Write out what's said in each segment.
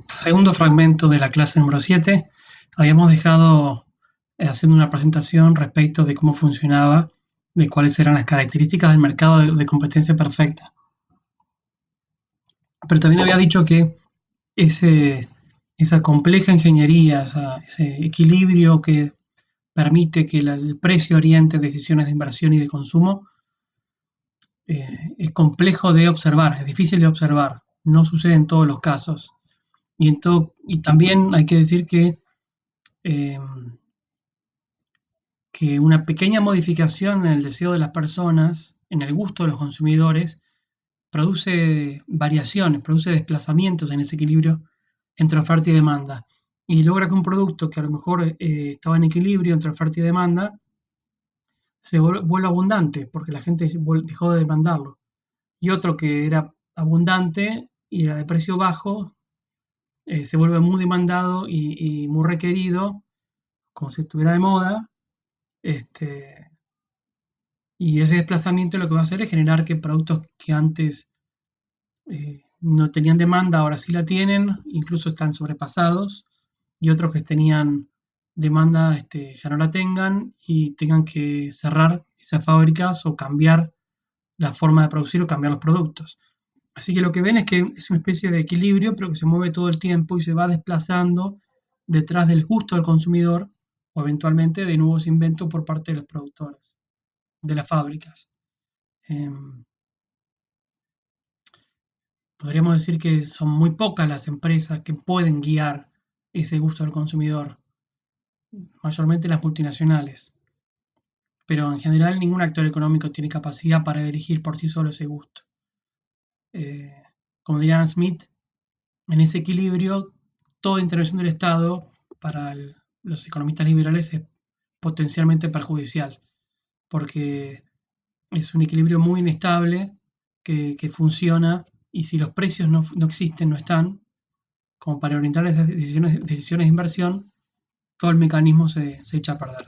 Segundo fragmento de la clase número 7. Habíamos dejado haciendo una presentación respecto de cómo funcionaba, de cuáles eran las características del mercado de competencia perfecta. Pero también había dicho que esa compleja ingeniería, ese equilibrio que permite que el precio oriente decisiones de inversión y de consumo, es complejo de observar, es difícil de observar, no sucede en todos los casos. Y también hay que decir eh, que una pequeña modificación en el deseo de las personas, en el gusto de los consumidores, produce variaciones, produce desplazamientos en ese equilibrio entre oferta y demanda. Y logra que un producto que a lo mejor estaba en equilibrio entre oferta y demanda se vuelva abundante, porque la gente dejó de demandarlo. Y otro que era abundante y era de precio bajo, se vuelve muy demandado y muy requerido, como si estuviera de moda. Este, y ese desplazamiento lo que va a hacer es generar que productos que antes no tenían demanda, ahora sí la tienen, incluso están sobrepasados, y otros que tenían demanda ya no la tengan y tengan que cerrar esas fábricas o cambiar la forma de producir o cambiar los productos. Así que lo que ven es que es una especie de equilibrio, pero que se mueve todo el tiempo y se va desplazando detrás del gusto del consumidor o eventualmente de nuevos inventos por parte de los productores, de las fábricas. Em, Podríamos decir que son muy pocas las empresas que pueden guiar ese gusto del consumidor, mayormente las multinacionales, pero en general ningún actor económico tiene capacidad para dirigir por sí solo ese gusto. Eh, Como diría Adam Smith, en ese equilibrio, toda intervención del Estado para los economistas liberales es potencialmente perjudicial, porque es un equilibrio muy inestable que funciona y si los precios no existen, no están, como para orientar esas decisiones de inversión, todo el mecanismo se echa a perder.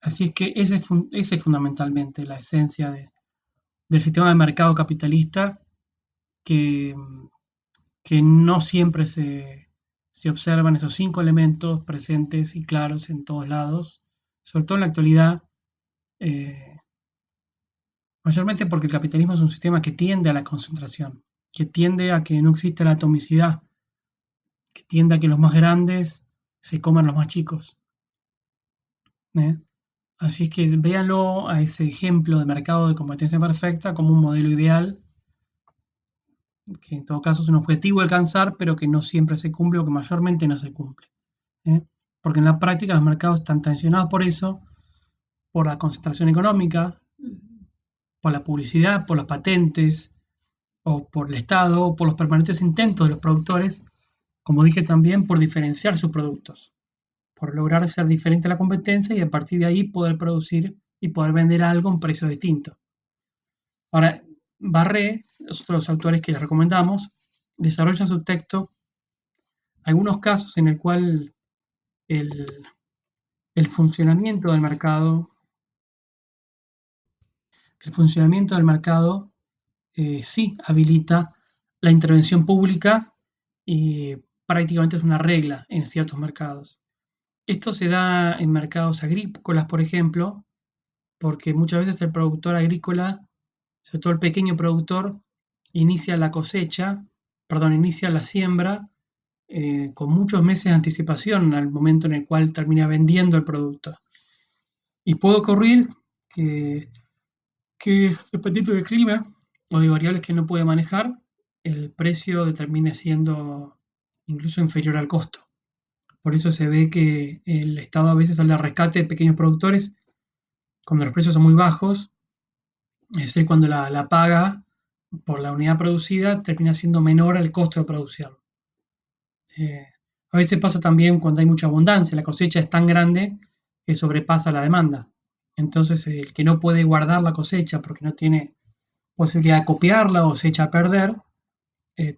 Así es que ese es fundamentalmente la esencia del sistema de mercado capitalista que, que no siempre se observan esos 5 elementos presentes y claros en todos lados, sobre todo en la actualidad, eh, mayormente porque el capitalismo es un sistema que tiende a la concentración, que tiende a que no exista la atomicidad, que tiende a que los más grandes se coman los más chicos. ¿Eh? Así es que véanlo a ese ejemplo de mercado de competencia perfecta como un modelo ideal, que en todo caso es un objetivo a alcanzar, pero que no siempre se cumple o que mayormente no se cumple. ¿Eh? Porque en la práctica los mercados están tensionados por eso, por la concentración económica, por la publicidad, por las patentes, o por el Estado, o por los permanentes intentos de los productores, como dije también, por diferenciar sus productos, por lograr ser diferente a la competencia y a partir de ahí poder producir y poder vender algo a un precio distinto. Ahora, Barré, es otro de los autores que les recomendamos, desarrolla en su texto algunos casos en el cual el, el funcionamiento del mercado, el funcionamiento del mercado sí habilita la intervención pública y prácticamente es una regla en ciertos mercados. Esto se da en mercados agrícolas, por ejemplo, porque muchas veces el productor agrícola, sobre todo el pequeño productor, inicia la siembra con muchos meses de anticipación al momento en el cual termina vendiendo el producto. Y puede ocurrir que, dependiendo del clima o de variables que no puede manejar, el precio termine siendo incluso inferior al costo. Por eso se ve que el Estado a veces sale al rescate de pequeños productores cuando los precios son muy bajos, es decir, cuando la paga por la unidad producida termina siendo menor al costo de producción. Eh, a veces pasa también cuando hay mucha abundancia, la cosecha es tan grande que sobrepasa la demanda. Entonces, el que no puede guardar la cosecha porque no tiene posibilidad de copiarla o se echa a perder,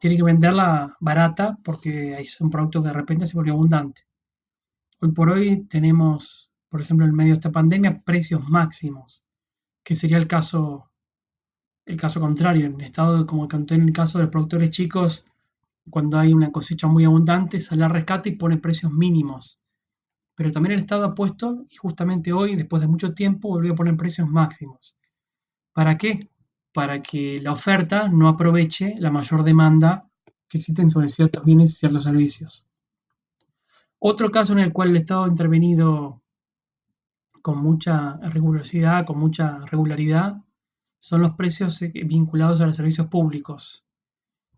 tiene que venderla barata porque es un producto que de repente se volvió abundante. Hoy por hoy tenemos, por ejemplo, en medio de esta pandemia, precios máximos, que sería el caso contrario. En estado como conté en el caso de los productores chicos, cuando hay una cosecha muy abundante, sale al rescate y pone precios mínimos. Pero también el Estado ha puesto, y justamente hoy, después de mucho tiempo, volvió a poner precios máximos. ¿Para qué? Para que la oferta no aproveche la mayor demanda que existen sobre ciertos bienes y ciertos servicios. Otro caso en el cual el Estado ha intervenido con mucha rigurosidad, con mucha regularidad, son los precios vinculados a los servicios públicos.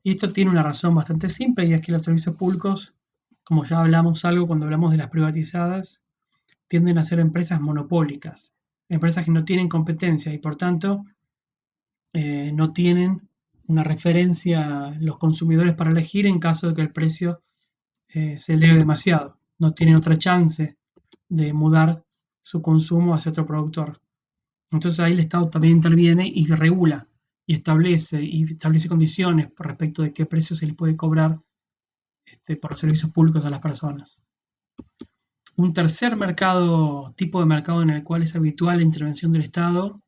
Y esto tiene una razón bastante simple, y es que los servicios públicos, como ya hablamos algo cuando hablamos de las privatizadas, tienden a ser empresas monopólicas, empresas que no tienen competencia y por tanto no tienen una referencia los consumidores para elegir en caso de que el precio se eleve demasiado. No tienen otra chance de mudar su consumo hacia otro productor. Entonces ahí el Estado también interviene y regula y establece condiciones respecto de qué precio se les puede cobrar por los servicios públicos a las personas. Un tercer mercado, tipo de mercado en el cual es habitual la intervención del Estado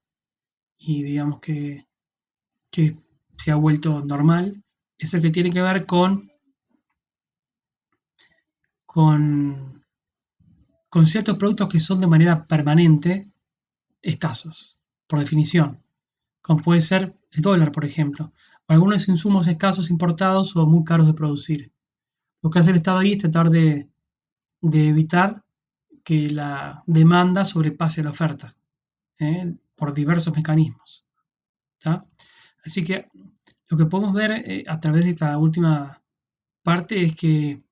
y digamos que se ha vuelto normal, es el que tiene que ver con, con ciertos productos que son de manera permanente escasos, por definición, como puede ser el dólar, por ejemplo, o algunos insumos escasos importados o muy caros de producir. Lo que hace el Estado ahí es tratar de evitar que la demanda sobrepase la oferta, por diversos mecanismos. ¿Tá? Así que lo que podemos ver a través de esta última parte es que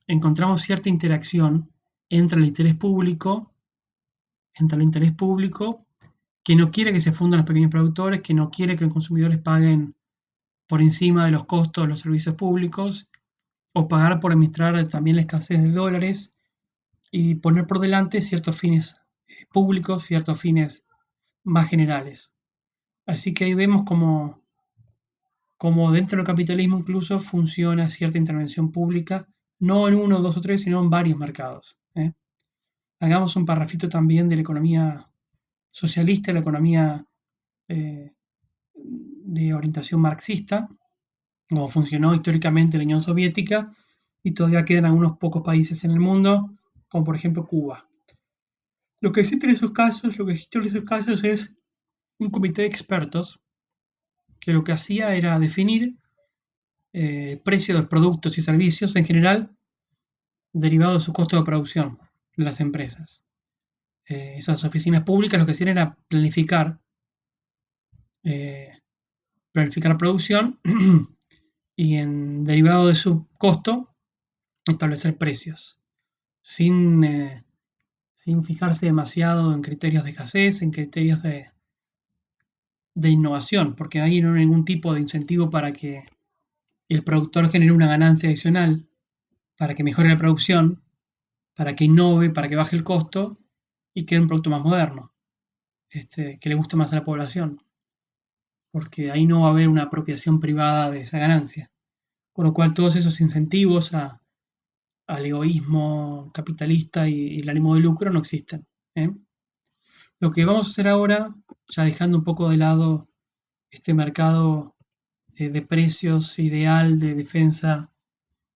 encontramos cierta interacción entre el interés público, que no quiere que se fundan los pequeños productores, que no quiere que los consumidores paguen por encima de los costos de los servicios públicos, o pagar por administrar también la escasez de dólares y poner por delante ciertos fines públicos, ciertos fines más generales. Así que ahí vemos como dentro del capitalismo incluso funciona cierta intervención pública, no en uno, dos o tres, sino en varios mercados. Hagamos un parrafito también de la economía socialista, la economía eh, de orientación marxista, como funcionó históricamente la Unión Soviética, y todavía quedan algunos pocos países en el mundo, como por ejemplo Cuba. Lo que existe en esos casos, lo que existe en esos casos es un comité de expertos que lo que hacía era definir el precio de los productos y servicios en general derivado de su costo de producción de las empresas. Esas oficinas públicas lo que hacían era eh, planificar la producción y en derivado de su costo establecer precios sin, sin fijarse demasiado en criterios de escasez, en criterios de innovación, porque ahí no hay ningún tipo de incentivo para que el productor genere una ganancia adicional, para que mejore la producción, para que innove, para que baje el costo y quede un producto más moderno, que le guste más a la población, porque ahí no va a haber una apropiación privada de esa ganancia. Con lo cual todos esos incentivos al egoísmo capitalista y el ánimo de lucro no existen. ¿Eh? Lo que vamos a hacer ahora, ya dejando un poco de lado este mercado de precios ideal, de defensa,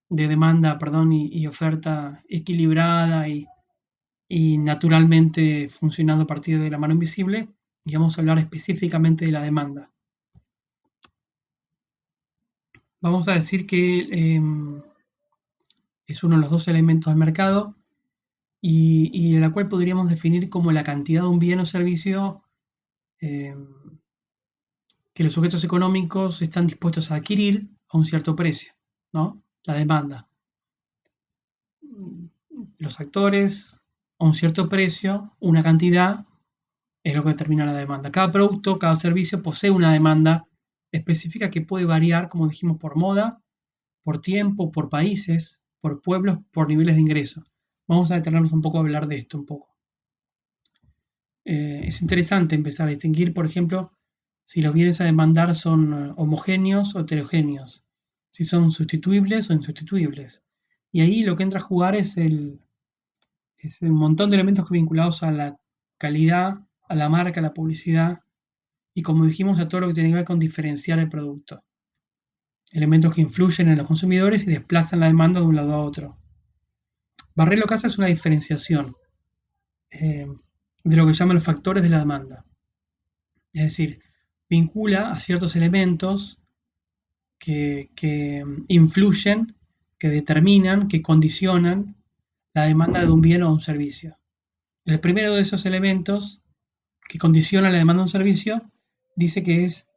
de demanda, perdón, y oferta equilibrada y naturalmente funcionando a partir de la mano invisible, y vamos a hablar específicamente de la demanda. Vamos a decir que es uno de los dos elementos del mercado y la cual podríamos definir como la cantidad de un bien o servicio eh, que los sujetos económicos están dispuestos a adquirir a un cierto precio, ¿no? La demanda. Los actores a un cierto precio, una cantidad, es lo que determina la demanda. Cada producto, cada servicio posee una demanda específica que puede variar, como dijimos, por moda, por tiempo, por países, por pueblos, por niveles de ingreso. Vamos a detenernos un poco a hablar de esto un poco. Es interesante empezar a distinguir, por ejemplo, si los bienes a demandar son homogéneos o heterogéneos, si son sustituibles o insustituibles. Y ahí lo que entra a jugar es un montón de elementos vinculados a la calidad, a la marca, a la publicidad y, como dijimos, a todo lo que tiene que ver con diferenciar el producto. elementos que influyen en los consumidores y desplazan la demanda de un lado a otro. Barré lo que hace es una diferenciación de lo que llaman los factores de la demanda. Es decir, vincula a ciertos elementos que influyen, que determinan, que condicionan la demanda de un bien o un servicio. El primero de esos elementos que condiciona la demanda de un servicio dice que es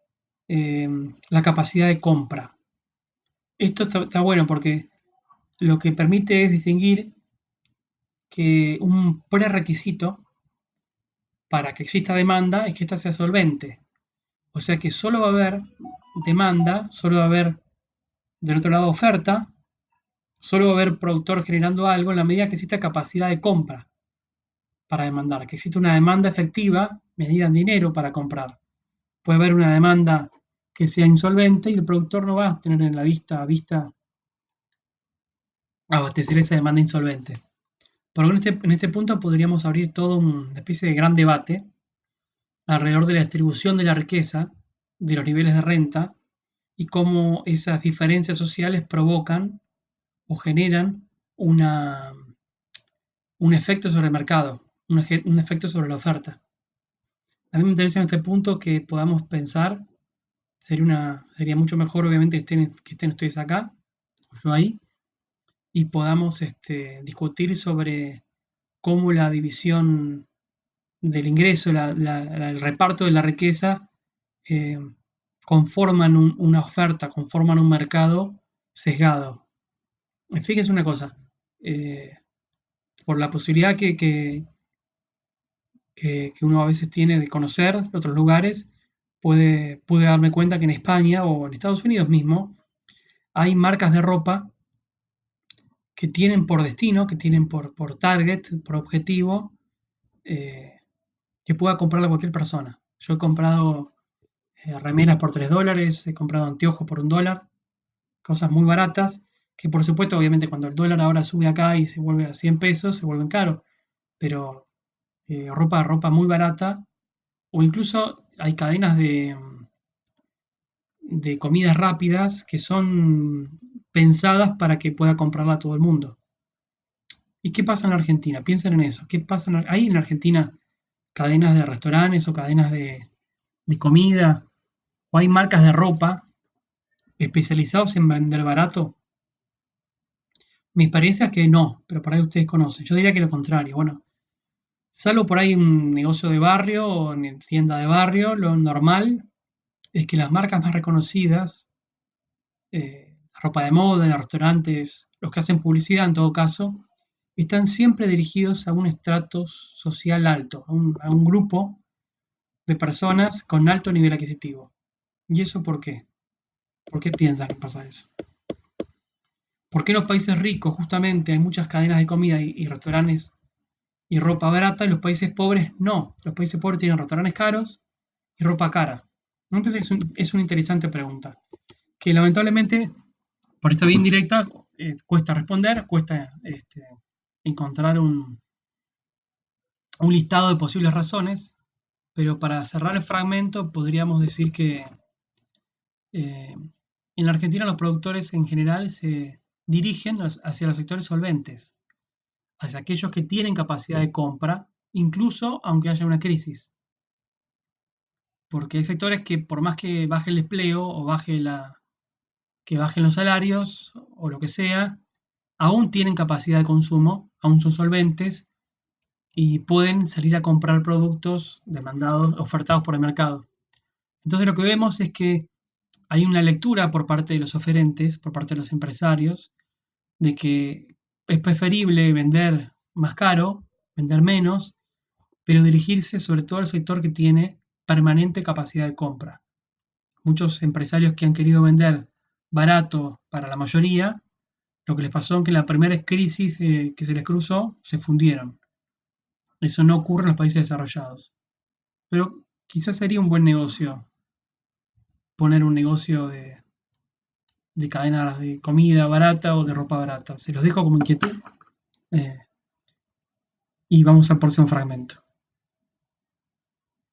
la capacidad de compra. Esto está bueno porque lo que permite es distinguir que un prerequisito para que exista demanda es que ésta sea solvente. O sea que solo va a haber demanda, solo va a haber del otro lado oferta, solo va a haber productor generando algo en la medida que exista capacidad de compra para demandar, que existe una demanda efectiva medida en dinero para comprar. Puede haber una demanda que sea insolvente y el productor no va a tener en la vista abastecer esa demanda insolvente. Por lo menos en este punto podríamos abrir todo una especie de gran debate alrededor de la distribución de la riqueza, de los niveles de renta y cómo esas diferencias sociales provocan o generan un efecto sobre el mercado, un efecto sobre la oferta. A mí me interesa en este punto que podamos pensar, sería mucho mejor obviamente que estén ustedes acá, o yo ahí, y podamos discutir sobre cómo la división del ingreso, el reparto de la riqueza, eh, conforman una oferta, conforman un mercado sesgado. Fíjense una cosa, eh, por la posibilidad que uno a veces tiene de conocer otros lugares, pude darme cuenta que en España o en Estados Unidos mismo hay marcas de ropa que tienen por destino, que tienen por target, por objetivo, eh, que pueda comprarla cualquier persona. Yo he comprado remeras por $3, he comprado anteojos por $1, cosas muy baratas, que por supuesto, obviamente, cuando el dólar ahora sube acá y se vuelve a 100 pesos, se vuelven caros, pero ropa muy barata, o incluso hay cadenas de comidas rápidas que son pensadas para que pueda comprarla todo el mundo. ¿Y qué pasa en la Argentina? Piensen en eso. ¿Qué pasa ¿Hay en la Argentina cadenas de restaurantes o cadenas de comida? ¿O hay marcas de ropa especializados en vender barato? Mi experiencia es que no, pero por ahí ustedes conocen. Yo diría que lo contrario. Bueno, salvo por ahí un negocio de barrio o en tienda de barrio, lo normal es que las marcas más reconocidas, ropa de moda, restaurantes, los que hacen publicidad en todo caso, están siempre dirigidos a un estrato social alto, a un grupo de personas con alto nivel adquisitivo. ¿Y eso por qué? ¿Por qué piensan que pasa eso? ¿Por qué en los países ricos justamente hay muchas cadenas de comida y restaurantes y ropa barata y los países pobres no? Los países pobres tienen restaurantes caros y ropa cara. Me parece que es una interesante pregunta, que lamentablemente, por esta vía indirecta, cuesta responder, cuesta encontrar un listado de posibles razones, pero para cerrar el fragmento podríamos decir que en la Argentina los productores en general se dirigen hacia los sectores solventes, hacia aquellos que tienen capacidad de compra, incluso aunque haya una crisis. Porque hay sectores que por más que baje el empleo o que bajen los salarios o lo que sea, aún tienen capacidad de consumo, aún son solventes y pueden salir a comprar productos demandados, ofertados por el mercado. Entonces lo que vemos es que hay una lectura por parte de los oferentes, por parte de los empresarios, de que es preferible vender más caro, vender menos, pero dirigirse sobre todo al sector que tiene permanente capacidad de compra. Muchos empresarios que han querido vender barato para la mayoría, lo que les pasó es que en la primera crisis que se les cruzó, se fundieron. Eso no ocurre en los países desarrollados. Pero quizás sería un buen negocio poner un negocio de cadenas de comida barata o de ropa barata. Se los dejo como inquietud y vamos al próximo fragmento.